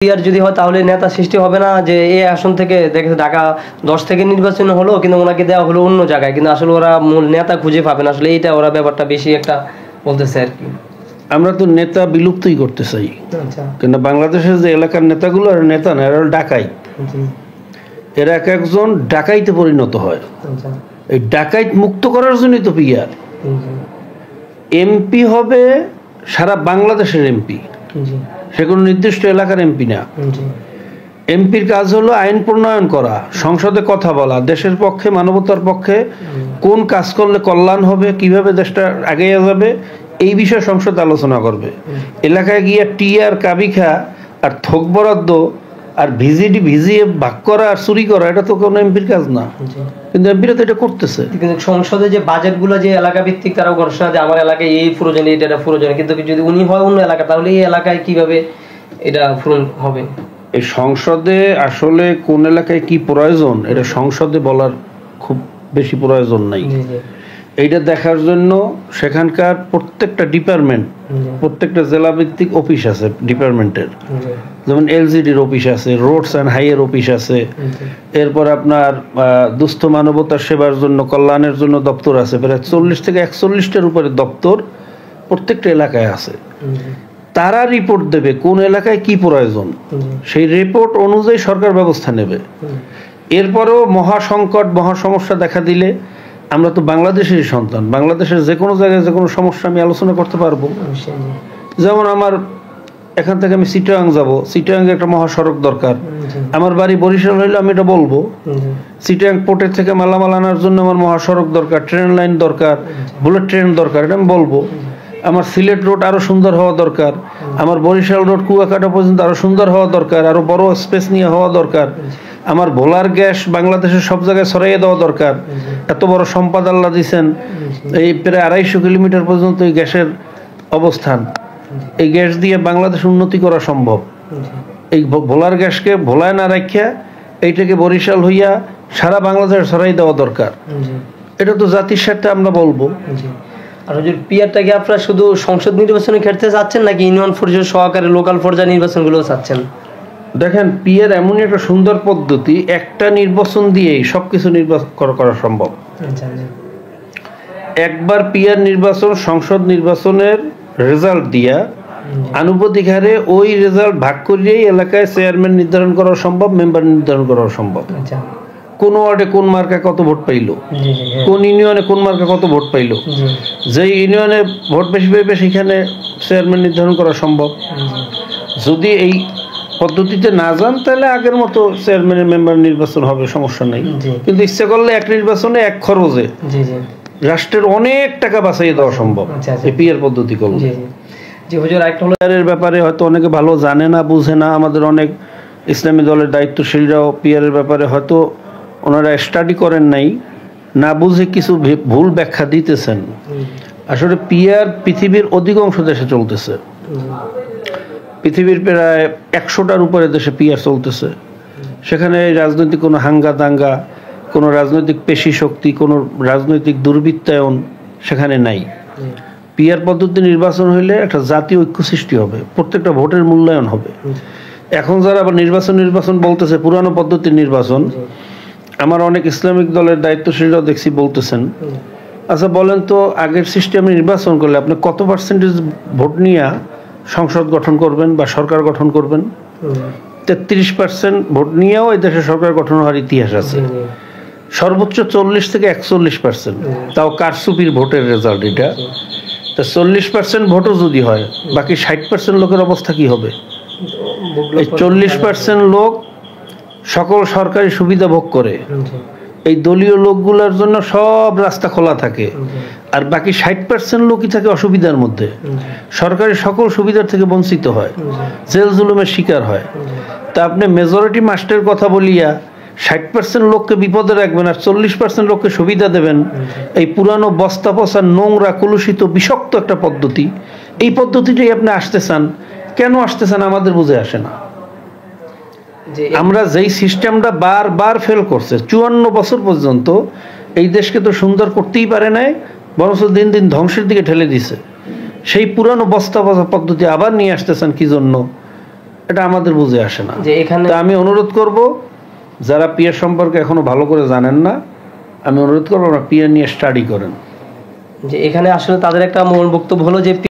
PR যদি হয় তাহলে নেতা সৃষ্টি হবে না, যে এই আসন থেকে দেখে ঢাকা 10 থেকে নির্বাচন হলো কিন্তু ওনাকে দেওয়া হলো অন্য জায়গায়, কিন্তু আসলে ওরা মূল নেতা খুঁজে পাবে না। আসলে এইটা ওরা ব্যাপারটা বেশি একটা বলতেছে আর কি। আমরা তো নেতা বিলুপ্তই করতে চাই, কিন্তু বাংলাদেশের যে এলাকার নেতাগুলো আর নেতা না, এরা ডাকাইত। এরা এক একজন ডাকাইতে পরিণত হয়। এই ডাকাইত মুক্ত করার জন্যই তো পিআর। এমপি হবে সারা বাংলাদেশের এমপি, সে কোনো নির্দিষ্ট এলাকার এমপি না। এমপির কাজ হলো আইন প্রণয়ন করা, সংসদে কথা বলা, দেশের পক্ষে মানবতার পক্ষে কোন কাজ করলে কল্যাণ হবে, কিভাবে দেশটা এগিয়ে যাবে, এই বিষয়ে সংসদ আলোচনা করবে। এলাকায় গিয়ে টিআর কাবিখা আর থোক বরাদ্দ আর ভিজিডি ভিজিয়ে ভাগ করা আর চুরি করা, এটা তো কোনো এমপির কাজ না। কিন্তু এমপিরা তো এটা করতেছে। কিন্তু সংসদে যে বাজেটগুলো যে এলাকা ভিত্তিক তারা ঘোষণা যে আমার এলাকায় এই প্রয়োজন, এটা প্রয়োজন, কিন্তু যদি উনি হয় অন্য এলাকা, তাহলে এই এলাকায় কিভাবে এটা পূরণ হবে? এই সংসদে আসলে কোন এলাকায় কি প্রয়োজন এটা সংসদে বলার খুব বেশি প্রয়োজন নাই। এইটা দেখার জন্য সেখানকার প্রত্যেকটা ডিপার্টমেন্ট, প্রত্যেকটা জেলা ভিত্তিক অফিস আছে ডিপার্টমেন্টের, যেমন এলজিডির অফিস আছে, রোডস অ্যান্ড হাইয়ের অফিস আছে, এরপর আপনার দুস্থ মানবতার সেবার জন্য কল্যাণের জন্য দপ্তর আছে, প্রায় 40 থেকে 41টার উপরে দপ্তর প্রত্যেকটা এলাকায় আছে। তারা রিপোর্ট দেবে কোন এলাকায় কি প্রয়োজন, সেই রিপোর্ট অনুযায়ী সরকার ব্যবস্থা নেবে। এরপরেও মহাসংকট মহা সমস্যা দেখা দিলে আমরা তো বাংলাদেশেরই সন্তান, বাংলাদেশের যে কোনো জায়গায় যে কোনো সমস্যা আমি আলোচনা করতে পারবো। যেমন আমার এখান থেকে আমি চিটাগাং যাব, চিটাগাংয়ে একটা মহাসড়ক দরকার, আমার বাড়ি বরিশাল হইলে আমি এটা বলবো। চিটাগাং পোর্টের থেকে মালামাল আনার জন্য আমার মহাসড়ক দরকার, ট্রেন লাইন দরকার, বুলেট ট্রেন দরকার, এটা আমি বলবো। আমার সিলেট রোড আরো সুন্দর হওয়া দরকার, আমার বরিশাল রোড কুয়াকাটা পর্যন্ত আরো সুন্দর হওয়া দরকার, আরো বড় স্পেস নিয়ে হওয়া দরকার। আমার ভোলার গ্যাস বাংলাদেশের সব জায়গায় ছড়াইয়ে দেওয়া দরকার। এত বড় সম্পদ আল্লাহ দিচ্ছেন, এই প্রায় 250 কিলোমিটার পর্যন্ত এই গ্যাসের অবস্থান, এই গ্যাস দিয়ে বাংলাদেশ উন্নতি করা সম্ভব। এই ভোলার গ্যাসকে ভোলায় না রাখিয়া এইটাকে বরিশাল হইয়া সারা বাংলাদেশ ছড়াই দেওয়া দরকার। এটা তো জাতির স্বার্থে আমরা বলবো। আর হুজুর, পিআরটাকে আপনারা শুধু সংসদ নির্বাচনে খেলতে চাচ্ছেন নাকি ইউনিয়ন পর্যায়ে সহকারে লোকাল পর্যায়ে নির্বাচনগুলো চাচ্ছেন? দেখেন, পিআর এমনই একটা সুন্দর পদ্ধতি, একটা নির্বাচন দিয়েই সবকিছু নির্বাচন করা সম্ভব। একবার পিআর নির্বাচন সংসদ নির্বাচনের রেজাল্ট দিয়া আনুপাতিক হারে ওই রেজাল্ট ভাগ করিয়েই এলাকায় চেয়ারম্যান নির্ধারণ করা সম্ভব, মেম্বার নির্ধারণ করা সম্ভব। কোন ওয়ার্ডে কোন মার্কা কত ভোট পাইলো, কোন ইউনিয়নে কোন মার্কা কত ভোট পাইলো, যে ইউনিয়নে ভোট বেশি পাইবে সেখানে চেয়ারম্যান নির্ধারণ করা সম্ভব। যদি এই পদ্ধতিতে না যান তাহলে আগের মতো চেয়ারম্যানের মেম্বার নির্বাচন হবে, সমস্যা নেই। কিন্তু ইচ্ছা করলে এক নির্বাচনে এক খরচে রাষ্ট্রের অনেক টাকা বাঁচাইয়ে দেওয়া সম্ভব এই পিআর পদ্ধতি করলে। পিআরের ব্যাপারে হয়তো অনেকে ভালো জানে না, বুঝে না। আমাদের অনেক ইসলামী দলের দায়িত্বশীলরাও পিআরের ব্যাপারে হয়তো ওনারা স্টাডি করেন নাই, না বুঝে কিছু ভুল ব্যাখ্যা দিতেছেন। আসলে পিআর পৃথিবীর অধিকাংশ দেশে চলতেছে, পৃথিবীর প্রায় 100টার উপরে দেশে পিআর চলতেছে। সেখানে রাজনৈতিক কোনো হাঙ্গা দাঙ্গা, কোনো রাজনৈতিক পেশি শক্তি, কোনো রাজনৈতিক দুর্বৃত্তায়ন সেখানে নাই। পিআর পদ্ধতি নির্বাচন হইলে একটা জাতীয় ঐক্য সৃষ্টি হবে, প্রত্যেকটা ভোটের মূল্যায়ন হবে। এখন যারা আবার নির্বাচন বলতেছে পুরানো পদ্ধতির নির্বাচন, আমার অনেক ইসলামিক দলের দায়িত্বশীলরাও দেখছি বলতেছেন, আচ্ছা বলেন তো আগের সিস্টেমে নির্বাচন করলে আপনি কত পার্সেন্টেজ ভোট নিয়ে সংসদ গঠন করবেন বা সরকার গঠন করবেন? 33% ভোট নিয়েও এই দেশে সরকার গঠন হওয়ার ইতিহাস আছে। সর্বোচ্চ 40 থেকে 41%, তাও কারচুপির ভোটের রেজাল্ট এটা। তা 40% ভোটও যদি হয়, বাকি 60% লোকের অবস্থা কি হবে? এই 40% লোক সকল সরকারি সুবিধা ভোগ করে, এই দলীয় লোকগুলোর জন্য সব রাস্তা খোলা থাকে, আর বাকি 60% লোকই থাকে অসুবিধার মধ্যে, সরকারি সকল সুবিধার থেকে বঞ্চিত হয়, জেল জুলুমের শিকার হয়। তা আপনি মেজরিটি মাস্টের কথা বলিয়া 60% লোককে বিপদে রাখবেন আর 40% লোককে সুবিধা দেবেন। এই পুরানো বস্তা পচা নোংরা কলুষিত বিষাক্ত একটা পদ্ধতি, এই পদ্ধতিটাই আপনি আসতে চান। কেন আসতে চান আমাদের বুঝে আসে না। আমরা যেই সিস্টেমটা বারবার ফেল করছে 54 বছর পর্যন্ত, এই দেশকে তো সুন্দর করতেই পারে নাই, বরঞ্চ দিন দিন ধ্বংসের দিকে ঠেলে দিছে। সেই পুরানো বস্তা পচা পদ্ধতি আবার নিয়ে আসতেছেন কি জন্য? এটা আমাদের বুঝে আসে না। যে এখানে তা আমি অনুরোধ করব, যারা পিয়ার সম্পর্কে এখনো ভালো করে জানেন না, আমি অনুরোধ করবো আপনারা পিয়ার নিয়ে স্টাডি করেন। যে এখানে আসলে তাদের একটা মূল বক্তব্য হলো যে